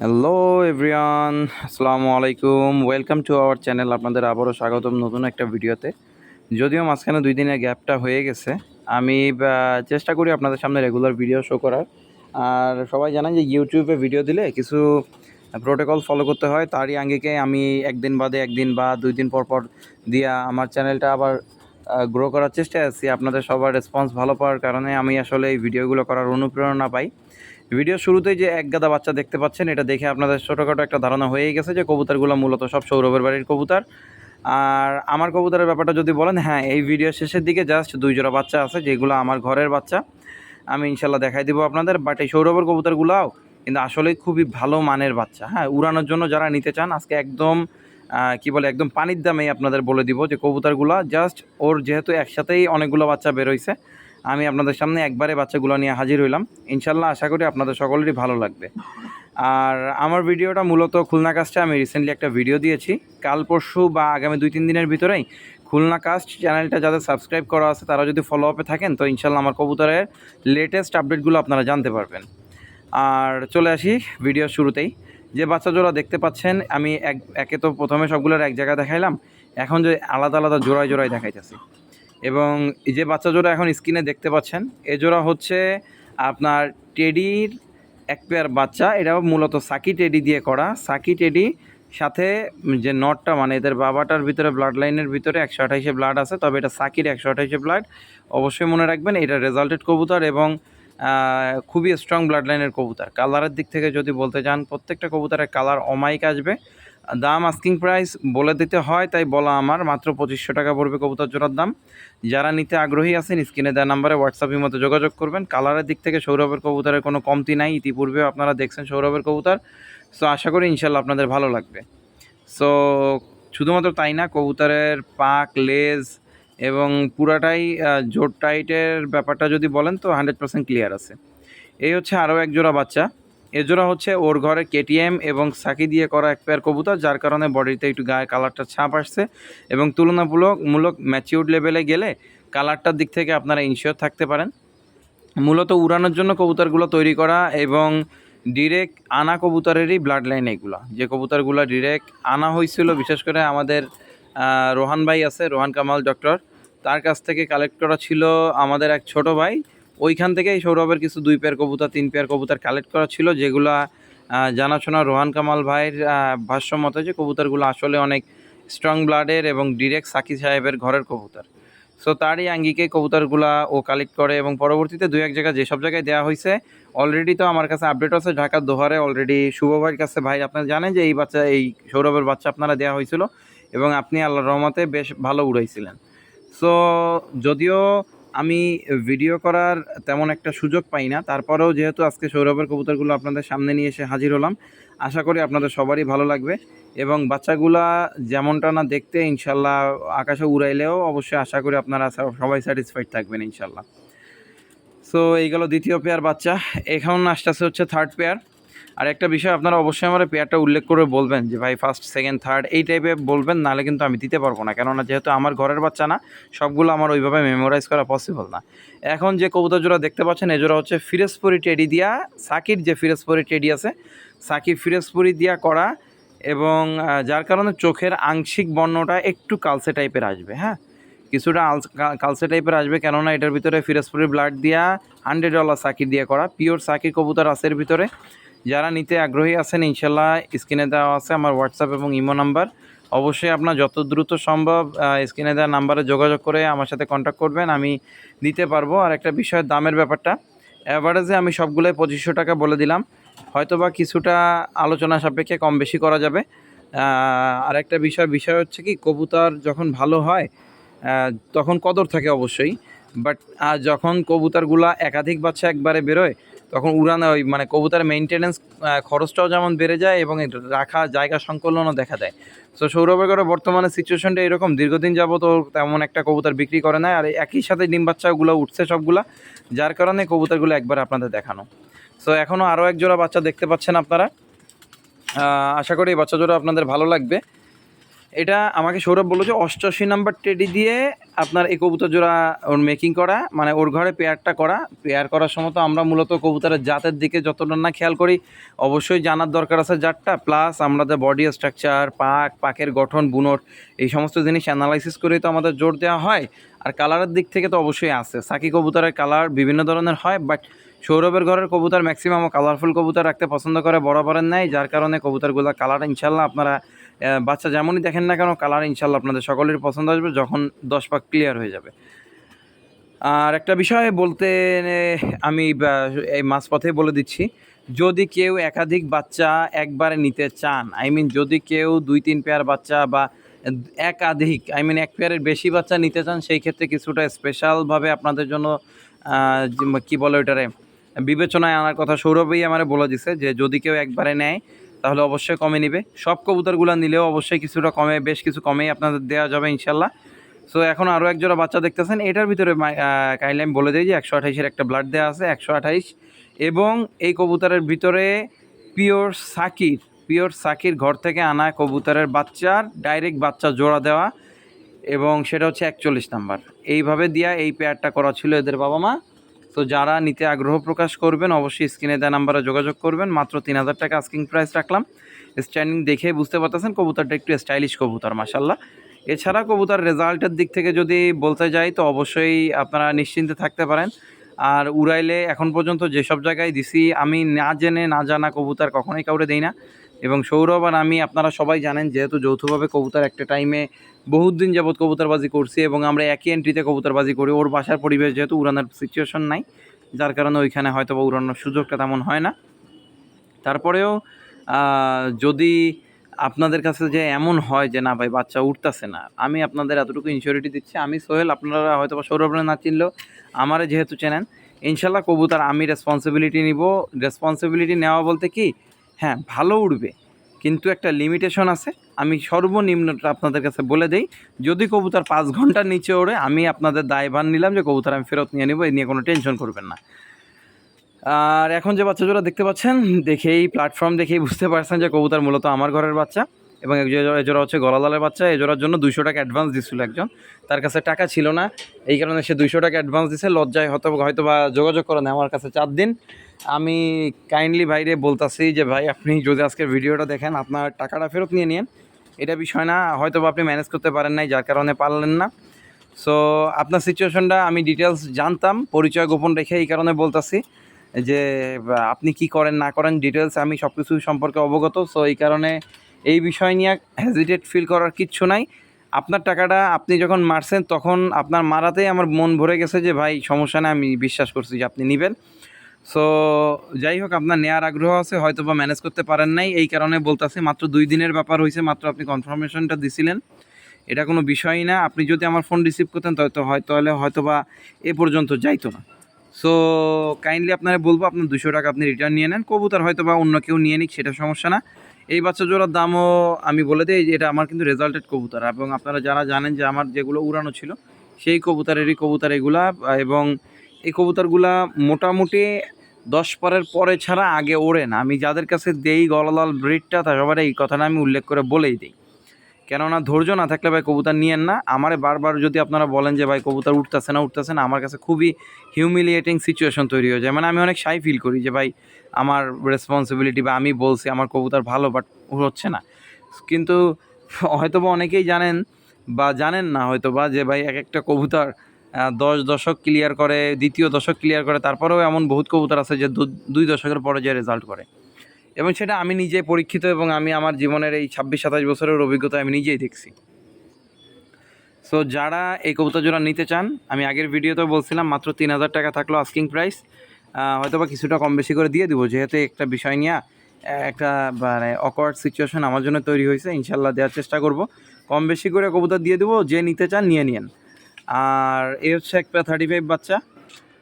Hello everyone, আসসালামু আলাইকুম। Welcome to our channel. আপনাদের আবারও স্বাগতম নতুন একটা ভিডিওতে। যদিও মাঝখানে 2 দিনের গ্যাপটা হয়ে গেছে, আমি চেষ্টা করি আপনাদের সামনে রেগুলার ভিডিও শো করার। আর সবাই জানেন যে ইউটিউবে ভিডিও দিলে কিছু প্রোটোকল ফলো করতে হয়। তারই আঙ্গিকে আমি একদিন বাদে একদিন বা 2 দিন পর পর দিয়া আমার চ্যানেলটা আবার গ্রো করার চেষ্টায় আছি। আপনাদের সবার রেসপন্স ভালো পাওয়ার কারণে আমি আসলে এই ভিডিওগুলো করার অনুপ্রেরণা পাই। ভিডিও শুরুতেই যে এক গাদা বাচ্চা দেখতে পাচ্ছেন, এটা দেখে আপনাদের ছোটোখাটো একটা ধারণা হয়েই গেছে যে কবুতরগুলো মূলত সব সৌরভের বাড়ির কবুতর। আর আমার কবুতরের ব্যাপারটা যদি বলেন, হ্যাঁ, এই ভিডিও শেষের দিকে জাস্ট 2 জোড়া বাচ্চা আছে যেগুলো আমার ঘরের বাচ্চা। আমি ইনশাল্লাহ দেখাই দিব আপনাদের। বাট এই সৌরভের কবুতরগুলাও কিন্তু আসলেই খুবই ভালো মানের বাচ্চা। হ্যাঁ, উড়ানোর জন্য যারা নিতে চান আজকে একদম কী বলে একদম পানির দামেই আপনাদের বলে দিব যে কবুতরগুলো জাস্ট ওর যেহেতু একসাথেই অনেকগুলো বাচ্চা বেরোইছে, আমি আপনাদের সামনে একবারে বাচ্চাগুলো নিয়ে হাজির হইলাম। ইনশাল্লাহ আশা করি আপনাদের সকলেরই ভালো লাগবে। আর আমার ভিডিওটা মূলত খুলনা কাস্টে আমি রিসেন্টলি একটা ভিডিও দিয়েছি। কাল পরশু বা আগামী 2-3 দিনের ভিতরেই খুলনা কাস্ট চ্যানেলটা যাদের সাবস্ক্রাইব করা আছে তারা যদি ফলো আপে থাকেন তো ইনশাল্লাহ আমার কবুতরের লেটেস্ট আপডেটগুলো আপনারা জানতে পারবেন। আর চলে আসি ভিডিওর শুরুতেই। যে বাচ্চা জোড়া দেখতে পাচ্ছেন, আমি একে তো প্রথমে সবগুলোর এক জায়গায় দেখাইলাম, এখন যে আলাদা আলাদা জোড়ায় জোড়ায় দেখাইতেছি। এবং এই যে বাচ্চা জোড়া এখন স্ক্রিনে দেখতে পাচ্ছেন, এ জোড়া হচ্ছে আপনার টেডির এক পেয়ার বাচ্চা। এটাও মূলত সাকি টেডি দিয়ে করা। সাকি টেডি সাথে যে নটটা মানে এদের বাবাটার ভিতরে ব্লাড লাইনের ভিতরে 128 ব্লাড আছে, তবে এটা সাকির 128 ব্লাড। অবশ্যই মনে রাখবেন এটা রেজাল্টেড কবুতর এবং খুবই স্ট্রং ব্লাড লাইনের কবুতর। কালারের দিক থেকে যদি বলতে চান, প্রত্যেকটা কবুতরের কালার অমাইক আসবে। দাম আস্কিং প্রাইস বলে দিতে হয়, তাই বলা আমার, মাত্র 2500 টাকা পড়বে কবুতর জোড়ার দাম। যারা নিতে আগ্রহী আছেন স্ক্রিনে দেওয়া নাম্বারে হোয়াটসঅ্যাপের মতো যোগাযোগ করবেন। কালারের দিক থেকে সৌরভের কবুতরের কোনো কমতি নাই, ইতিপূর্বেও আপনারা দেখছেন সৌরভের কবুতর। সো আশা করি ইনশাল্লাহ আপনাদের ভালো লাগবে। সো শুধুমাত্র তাই না, কবুতরের পাক, লেজ এবং পুরাটাই জোট টাইটের ব্যাপারটা যদি বলেন তো 100% ক্লিয়ার আছে। এই হচ্ছে আরও এক জোড়া বাচ্চা। এ জোড়া হচ্ছে ওর ঘরে কেটিএম এবং সাকি দিয়ে করা এক পেয়ার কবুতর, যার কারণে বডিতে একটু গায়ে কালারটা ছাপ আসছে এবং তুলনামূলক ম্যাচিউরড লেভেলে গেলে কালারটার দিক থেকে আপনারা ইনশিওর থাকতে পারেন। মূলত উড়ানোর জন্য কবুতরগুলো তৈরি করা এবং ডিরেক্ট আনা কবুতরেরই ব্লাড লাইন এগুলো। যে কবুতরগুলো ডিরেক্ট আনা হয়েছিল, বিশেষ করে আমাদের রোহান ভাই আছে, রোহান কামাল ডক্টর, তার কাছ থেকে কালেক্ট করা ছিল আমাদের এক ছোট ভাই। ওইখান থেকে সৌরভের কিছু 2 পেয়ার কবুতর 3 পেয়ার কবুতর কালেক্ট করা ছিল, যেগুলা জানাশোনা রোহান কামাল ভাইয়ের ভাষ্য মতে যে কবুতরগুলো আসলে অনেক স্ট্রং ব্লাডের এবং ডিরেক্ট সাকি সাহেবের ঘরের কবুতর। সো তারই আঙ্গিকে কবুতরগুলা ও কালেক্ট করে এবং পরবর্তীতে 2-1 জায়গায় যেসব জায়গায় দেওয়া হয়েছে অলরেডি, তো আমার কাছে আপডেট আছে ঢাকার দোহারে অলরেডি শুভ ভাইয়ের কাছে। ভাই, আপনারা জানেন যে এই সৌরভের বাচ্চা আপনারা দেওয়া হয়েছিল এবং আপনি আল্লাহর রহমতে বেশ ভালো উড়াইছিলেন। সো যদিও আমি ভিডিও করার তেমন একটা সুযোগ পাই না, তারপরেও যেহেতু আজকে সৌরভের কবুতরগুলো আপনাদের সামনে নিয়ে এসে হাজির হলাম, আশা করি আপনাদের সবারই ভালো লাগবে। এবং বাচ্চাগুলা যেমনটা না দেখতে, ইনশাল্লাহ আকাশে উড়াইলেও অবশ্যই আশা করি আপনারা সবাই স্যাটিসফাইড থাকবেন ইনশাল্লাহ। সো এই গেল দ্বিতীয় পেয়ার বাচ্চা। এখন আসতেছে হচ্ছে থার্ড পেয়ার। আর একটা বিষয় আপনারা অবশ্যই আমার পেয়ারটা উল্লেখ করে বলবেন যে ভাই ফার্স্ট, সেকেন্ড, থার্ড এই টাইপে বলবেন, নাহলে কিন্তু আমি দিতে পারবো না, কেননা যেহেতু আমার ঘরের বাচ্চা না, সবগুলো আমার ওইভাবে মেমোরাইজ করা পসিবল না। এখন যে কবুতর জোড়া দেখতে পাচ্ছেন, এই জোড়া হচ্ছে ফিরোজপুরি টেডি দিয়া, সাকির যে ফিরোজপুরি টেডি আছে, সাকির ফিরোজপুরি দিয়া করা এবং যার কারণে চোখের আংশিক বর্ণটা একটু কালসে টাইপের আসবে। হ্যাঁ, কিছুটা কালসে টাইপের আসবে, কেননা এটার ভিতরে ফিরোজপুরি ব্লাড দিয়া $100 সাকির দিয়ে করা পিওর সাকির কবুতর আছে এর ভিতরে। যারা নিতে আগ্রহী আছেন ইনশাল্লাহ স্ক্রিনে দেওয়া আছে আমার হোয়াটসঅ্যাপ এবং ইমো নাম্বার। অবশ্যই আপনার যত দ্রুত সম্ভব স্ক্রিনে দেওয়া নাম্বারে যোগাযোগ করে আমার সাথে কন্ট্যাক্ট করবেন, আমি দিতে পারবো। আর একটা বিষয়, দামের ব্যাপারটা অ্যাভারেজে আমি সবগুলোই 2500 টাকা বলে দিলাম, হয়তোবা কিছুটা আলোচনা সাপেক্ষে কম বেশি করা যাবে। আর একটা বিষয় হচ্ছে কি, কবুতর যখন ভালো হয় তখন কদর থাকে অবশ্যই, বাট যখন কবুতরগুলা একাধিক বাচ্চা একবারে বেরোয় তখন উড়ানো ওই মানে কবুতরের মেনটেনেন্স খরচটাও যেমন বেড়ে যায় এবং রাখা জায়গা সংকলনও দেখা দেয়। সো সৌরভের করে বর্তমানে সিচুয়েশনটা এরকম, দীর্ঘদিন যাবত ও তেমন একটা কবুতর বিক্রি করে না, আর একই সাথে ডিম বাচ্চাগুলো উঠছে সবগুলা, যার কারণে কবুতরগুলো একবার আপনাদের দেখানো। সো এখনও আরও এক জোড়া বাচ্চা দেখতে পাচ্ছেন আপনারা। আশা করি এই বাচ্চা জোড়া আপনাদের ভালো লাগবে। এটা আমাকে সৌরভ বললো যে 88 নাম্বার টেডি দিয়ে আপনার এই কবুতর জোড়া ওর মেকিং করা, মানে ওর ঘরে পেয়ারটা করা। পেয়ার করার সময় তো আমরা মূলত কবুতরের জাতের দিকে যতটা না খেয়াল করি, অবশ্যই জানার দরকার আছে জাতটা, প্লাস আমাদের বডি স্ট্রাকচার, পাকের গঠন, বুনোট, এই সমস্ত জিনিস অ্যানালাইসিস করেই তো আমাদের জোর দেওয়া হয়। আর কালারের দিক থেকে তো অবশ্যই আছে, সাকি কবুতরের কালার বিভিন্ন ধরনের হয়, বাট সৌরভের ঘরের কবুতর ম্যাক্সিমাম কালারফুল কবুতর রাখতে পছন্দ করে বরাবরের নেয়, যার কারণে কবুতরগুলো কালার ইনশাল্লাহ আপনারা বাচ্চা যেমনই দেখেন না কেন কালার ইনশাল্লাহ আপনাদের সকলেরই পছন্দ আসবে যখন 10 পাক ক্লিয়ার হয়ে যাবে। আর একটা বিষয় বলতে আমি এই মাঝপথে বলে দিচ্ছি, যদি কেউ একাধিক বাচ্চা একবারে নিতে চান, যদি কেউ 2-3 পেয়ার বাচ্চা বা একাধিক এক পেয়ারের বেশি বাচ্চা নিতে চান, সেই ক্ষেত্রে কিছুটা স্পেশালভাবে আপনাদের জন্য কি বলে ওইটারে বিবেচনায় আনার কথা সৌরভই আমার বলে দিছে, যে যদি কেউ একবারে নেয় তাহলে অবশ্যই কমে নিবে। সব কবুতরগুলো নিলেও অবশ্যই কিছুটা কমে, বেশ কিছু কমেই আপনাদের দেওয়া যাবে ইনশাল্লাহ। সো এখন আরও এক জোড়া বাচ্চা দেখতেছেন, এটার ভিতরে কাইন্ডলি আমি বলে দিই যে 128-এর একটা ব্লাড দেওয়া আছে, 128, এবং এই কবুতরের ভিতরে পিওর সাকির ঘর থেকে আনা কবুতরের বাচ্চার ডাইরেক্ট বাচ্চা জোড়া দেওয়া, এবং সেটা হচ্ছে 41 নাম্বার। এইভাবে দিয়া এই পেয়ারটা করা ছিল এদের বাবা মা। তো যারা নিতে আগ্রহ প্রকাশ করবেন অবশ্যই স্ক্রিনে দেওয়া নাম্বারে যোগাযোগ করবেন। মাত্র 3000 টাকা আস্কিং প্রাইস রাখলাম। স্ট্যান্ডিং দেখে বুঝতে পারতেছেন কবুতরটা একটু স্টাইলিশ কবুতর মাশাল্লাহ। এছাড়া কবুতর রেজাল্টের দিক থেকে যদি বলতে যাই তো অবশ্যই আপনারা নিশ্চিন্তে থাকতে পারেন। আর উড়াইলে এখন পর্যন্ত যেসব জায়গায় দিছি আমি না জেনে না জানা কবুতর কখনোই কাউরে দেই না। এবং সৌরভ আর আমি আপনারা সবাই জানেন যেহেতু যৌথভাবে কবুতর একটা টাইমে বহুত দিন যাবৎ কবুতরবাজি করছি, এবং আমরা একই এন্ট্রিতে কবুতরবাজি করি। ওর বাসার পরিবেশ যেহেতু উড়ানোর সিচুয়েশন নাই, যার কারণে ওইখানে হয়তো বা উড়ানোর সুযোগটা তেমন হয় না। তারপরেও যদি আপনাদের কাছে যে এমন হয় যে না ভাই বাচ্চা উঠতেছে না, আমি আপনাদের এতটুকু ইনসিওরিটি দিচ্ছি, আমি সোহেল, আপনারা হয়তো বা সৌরভরে না চিনলেও আমারে যেহেতু চেনেন, ইনশাল্লাহ কবুতর আমি রেসপন্সিবিলিটি নিব। রেসপন্সিবিলিটি নেওয়া বলতে কি, হ্যাঁ ভালো উঠবে, কিন্তু একটা লিমিটেশন আছে। আমি সর্বনিম্নটা আপনাদের কাছে বলে দেই, যদি কবুতর 5 ঘন্টার নিচে ওড়ে আমি আপনাদের দায়ভার নিলাম যে কবুতর আমি ফেরত নিয়ে নেবো, এই নিয়ে কোনো টেনশন করবেন না। আর এখন যে বাচ্চা জোড়া দেখতে পাচ্ছেন, দেখেই প্ল্যাটফর্ম দেখেই বুঝতে পারছেন যে কবুতর মূলত আমার ঘরের বাচ্চা, এবং এজোড়া হচ্ছে গলালালের বাচ্চা। এজোড়ার জন্য 200 টাকা অ্যাডভান্স দিচ্ছিল একজন, তার কাছে টাকা ছিল না, এই কারণে সে 200 টাকা অ্যাডভান্স দিছে। লজ্জায় হয়তো বা যোগাযোগ করেন আমার কাছে 4 দিন। আমি কাইন্ডলি ভাইরে বলতাছি যে ভাই আপনি যদি আজকের ভিডিওটা দেখেন আপনার টাকাটা ফেরত নিয়ে নিন, এটা বিষয় না, হয়তো বা আপনি ম্যানেজ করতে পারেন নাই যার কারণে পারলেন না। সো আপনার সিচুয়েশনটা আমি ডিটেলস জানতাম, পরিচয় গোপন রেখে এই কারণে বলতাছি যে আপনি কি করেন না করেন ডিটেলস আমি সব কিছু সম্পর্কে অবগত। সো এই কারণে এই বিষয় নিয়ে হেজিটেট ফিল করার কিচ্ছু নাই। আপনার টাকাটা আপনি যখন মারছেন তখন আপনার মারাতেই আমার মন ভরে গেছে যে ভাই সমস্যা নেই, আমি বিশ্বাস করছি যে আপনি নেবেন। সো যাই হোক, আপনার নেওয়ার আগ্রহ আছে, হয়তো বা ম্যানেজ করতে পারেন নাই, এই কারণে বলতেছি মাত্র 2 দিনের ব্যাপার হয়েছে, মাত্র আপনি কনফার্মেশনটা দিছিলেন, এটা কোনো বিষয়ই না। আপনি যদি আমার ফোন রিসিভ করতেন তাহলে হয়তো বা এ পর্যন্ত যাইতো না। সো কাইন্ডলি আপনারা বলবো আপনার 200 টাকা আপনি রিটার্ন নিয়ে নেন, কবুতর হয়তো বা অন্য কেউ নিয়ে নিক, সেটা সমস্যা না। এই বাচ্চা জোড়ার দামও আমি বলে দিই যে এটা আমার কিন্তু রেজাল্টেড কবুতর, এবং আপনারা যারা জানেন যে আমার যেগুলো উড়ানো ছিল সেই কবুতরেরই কবুতর এগুলা, এবং এই কবুতরগুলা মোটামুটি 10 পারের পরে ছাড়া আগে ওড়ে না। আমি যাদের কাছে দেই গলালাল ব্রিডটা সবার এই কথাটা আমি উল্লেখ করে বলেই দিই, কেননা ধৈর্য না থাকলে ভাই কবুতর নিয়েন না। আমারে বারবার যদি আপনারা বলেন যে ভাই কবুতর উঠতেছে না, আমার কাছে খুবই হিউমিলিয়েটিং সিচুয়েশন তৈরি হয়ে যায়, মানে আমি অনেক শাই ফিল করি যে ভাই আমার রেসপন্সিবিলিটি বা আমি বলছি আমার কবুতর ভালো বাট হচ্ছে না। কিন্তু হয়তো বা অনেকেই জানেন বা জানেন না হয়তো বা যে ভাই এক একটা কবুতর 10 দশক ক্লিয়ার করে, দ্বিতীয় দশক ক্লিয়ার করে, তারপরেও এমন বহুত কবুতর আছে যে 2 দশকের পরে যে রেজাল্ট করে, এবং সেটা আমি নিজে পরীক্ষিত, এবং আমি আমার জীবনের এই 26-27 বছরের অভিজ্ঞতা আমি নিজেই দেখছি। সো যারা এই কবুতর জোড়া নিতে চান, আমি আগের ভিডিওতেও বলছিলাম মাত্র 3000 টাকা থাকলো আস্কিং প্রাইস, হয়তো বা কিছুটা কম বেশি করে দিয়ে দিব, যেহেতু একটা বিষয় নিয়ে একটা মানে অকওয়ার্ড সিচুয়েশন আমার জন্য তৈরি হয়েছে। ইনশাল্লাহ দেওয়ার চেষ্টা করব, কম বেশি করে কবুতর দিয়ে দেবো, যে নিতে চান নিয়ে নিন। আর এই হচ্ছে একটা 35 বাচ্চা,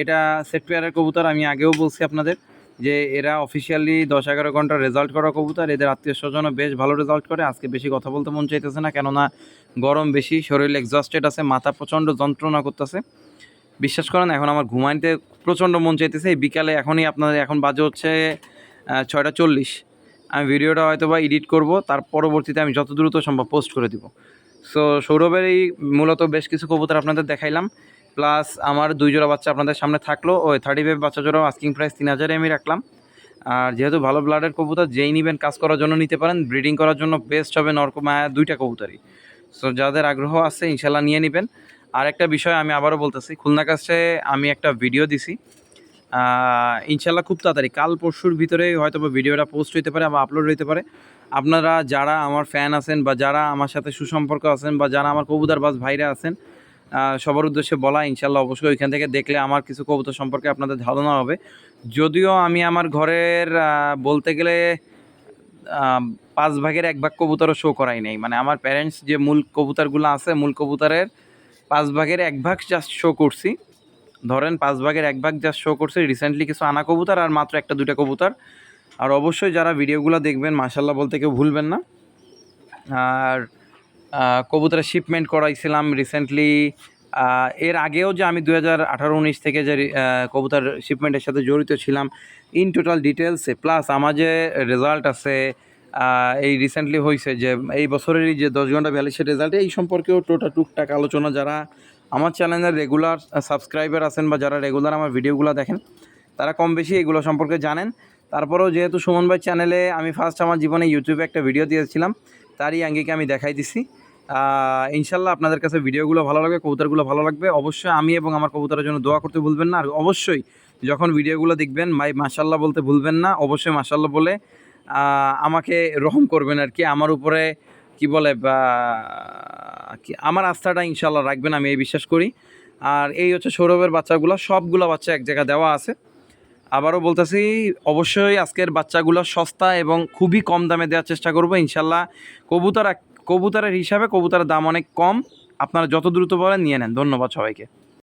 এটা সেট পেয়ারের কবুতর। আমি আগেও বলছি আপনাদের যে এরা অফিসিয়ালি 10-11 ঘন্টা রেজাল্ট করা কবুতর, এদের আত্মীয় স্বজনও বেশ ভালো রেজাল্ট করে। আজকে বেশি কথা বলতে মন চাইতেছে না, কেননা গরম বেশি, শরীর এক্সস্টেড আছে, মাথা প্রচণ্ড যন্ত্রণা করতেছে। বিশ্বাস করেন এখন আমার ঘুমাইতে প্রচণ্ড মন চাইতেছে। এই বিকালে এখন বাজে হচ্ছে 6:40, আমি ভিডিওটা হয়তো বা এডিট করব, তার পরবর্তীতে আমি যত দ্রুত সম্ভব পোস্ট করে দিব। সো সৌরভের এই মূলত বেশ কিছু কবুতর আপনাদের দেখাইলাম, প্লাস আমার 2 জোড়া বাচ্চা আপনাদের সামনে থাকলো। ওই 35 বাচ্চা জোড়াও আস্কিং প্রাইস 3000 আমি রাখলাম। আর যেহেতু ভালো ব্লাডের কবুতর, যেই নেবেন কাজ করার জন্য নিতে পারেন, ব্রিডিং করার জন্য বেস্ট হবে মায়া 2টা কবুতরই। সো যাদের আগ্রহ আছে ইনশাল্লাহ নিয়ে নেবেন। আর একটা বিষয় আমি আবারও বলতেছি, খুলনা কাছে আমি একটা ভিডিও দিছি, ইনশাল্লাহ খুব তাড়াতাড়ি কাল পরশুর ভিতরে হয়তো বা ভিডিওটা পোস্ট হইতে পারে বা আপলোড হইতে পারে। আপনারা যারা আমার ফ্যান আছেন বা যারা আমার সাথে সুসম্পর্ক আছেন বা যারা আমার কবুতরবাজ ভাইরা আছেন, সবার উদ্দেশ্যে বলা, ইনশাল্লাহ অবশ্যই ওইখান থেকে দেখলে আমার কিছু কবুতর সম্পর্কে আপনাদের ধারণা হবে। যদিও আমি আমার ঘরের বলতে গেলে 5 ভাগের 1 ভাগ কবুতরও শো করাই নাই। মানে আমার প্যারেন্টস যে মূল কবুতরগুলো আছে, মূল কবুতরের 5 ভাগের 1 ভাগ জাস্ট শো করছি। ধরেন 5 ভাগের 1 ভাগ জাস্ট শো করছি রিসেন্টলি কিছু আনা কবুতর, আর মাত্র 1-2টা কবুতর। আর অবশ্যই যারা ভিডিওগুলো দেখবেন মাশাআল্লাহ বলতে কেউ ভুলবেন না। আর কবুতরের শিপমেন্ট করাইছিলাম রিসেন্টলি। এর আগেও যে আমি 2018-19 থেকে যে কবুতর শিপমেন্টের সাথে জড়িত ছিলাম, ইন টোটাল ডিটেলসে প্লাস আমার যে রেজাল্ট আছে এই রিসেন্টলি হয়েছে যে এই বছরেরই যে 10 ঘন্টা 42-এর রেজাল্ট, এই সম্পর্কেও টুকটাক আলোচনা যারা আমার চ্যানেলের রেগুলার সাবস্ক্রাইবার আছেন বা যারা রেগুলার আমার ভিডিওগুলো দেখেন তারা কম বেশি এগুলো সম্পর্কে জানেন। তারপরেও যেহেতু সুমন ভাই চ্যানেলে আমি ফার্স্ট আমার জীবনে ইউটিউবে একটা ভিডিও দিয়েছিলাম, তারই আঙ্গিকে আমি দেখাই দিছি। ইনশাল্লাহ আপনাদের কাছে ভিডিওগুলো ভালো লাগবে, কবুতরগুলো ভালো লাগবে। অবশ্যই আমি এবং আমার কবুতরের জন্য দোয়া করতে ভুলবেন না। আর অবশ্যই যখন ভিডিওগুলো দেখবেন ভাই মাশাল্লাহ বলতে ভুলবেন না। অবশ্যই মাশাল্লাহ বলে আমাকে রহম করবেন আর কি, আমার উপরে কি বলে কি আমার আস্থাটা ইনশাল্লাহ রাখবেন, আমি এই বিশ্বাস করি। আর এই হচ্ছে সৌরভের বাচ্চাগুলো, সবগুলো বাচ্চা এক জায়গায় দেওয়া আছে। আবারও বলতেছি, অবশ্যই আজকের বাচ্চাগুলো সস্তা এবং খুবই কম দামে দেওয়ার চেষ্টা করবো ইনশাল্লাহ। কবুতরের হিসাবে কবুতরের দাম অনেক কম, আপনারা যত দ্রুত বলেন নিয়ে নেন। ধন্যবাদ সবাইকে।